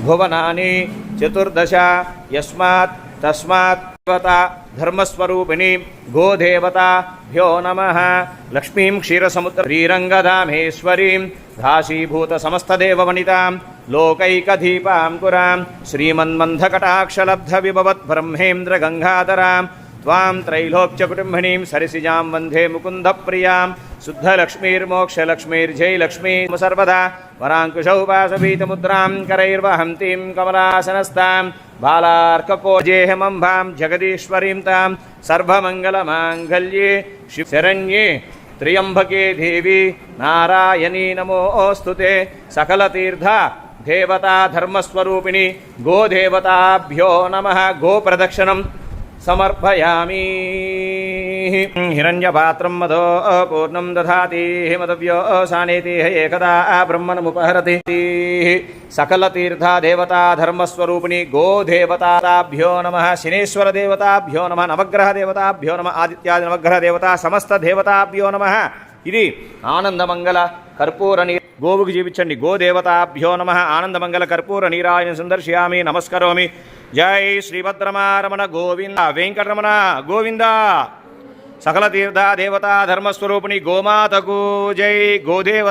भुवनानि चतुर्दश यस्मात् तस्मात् धर्मस्वरूपिणी गोदेवताभ्यो नमः। लक्ष्मीं क्षीरसमुद्र श्रीरंगधामेश्वरीं धाशीभूत समस्तदेववनितां लोकैकदीपां पुरां श्रीमन्मन्धकटाक्षलब्धविभवत् ब्रह्मेन्द्र गंगाधरां त्वां त्रैलोक्यकुटुम्बिनीं सरसिजां वन्दे मुकुन्दप्रियां शुद्धलक्ष्मीर्मोक्षलक्ष्मीर्जयलक्ष्मी सर्वदा वराङ्कुशौपासपीतमुद्रां करैर्वहन्तीं कमलासनस्तां बालार्ककोजेहमम्भां जगदीश्वरीं तां सर्वमङ्गलमाङ्गल्ये शिवशरण्ये त्र्यम्बके देवी नारायणी नमोऽस्तुते। सकलतीर्था देवता धर्मस्वरूपिणी गोदेवताभ्यो नमः। गोप्रदक्षिणं समर्पयामि। हिरण्यपात्रं मदो पूर्णं दधाति मदव्यो सानेति एकदा ब्रह्मणमुपहरति। सकलतीर्था देवता धर्मस्वरूपिणी गोदेवताभ्यो नमः। शनेश्वर देवताभ्यो नमः। नवग्रह देवताभ्यो नमः। आदित्यादि नवग्रह देवता समस्त देवताभ्यो नमः। ఇది ఆనందమంగళ కర్పూర గోవుకి జీవించండి। గోదేవతాభ్యో నమః। ఆనందమంగళ కర్పూర నీరాజన సందర్శయామి నమస్కరోమి। జై శ్రీభద్రమారమణ గోవింద వెంకటరమణ గోవింద। సకల తీర్థ దేవతా ధర్మస్వరూపిణి గోమాతకు జై। గోదేవ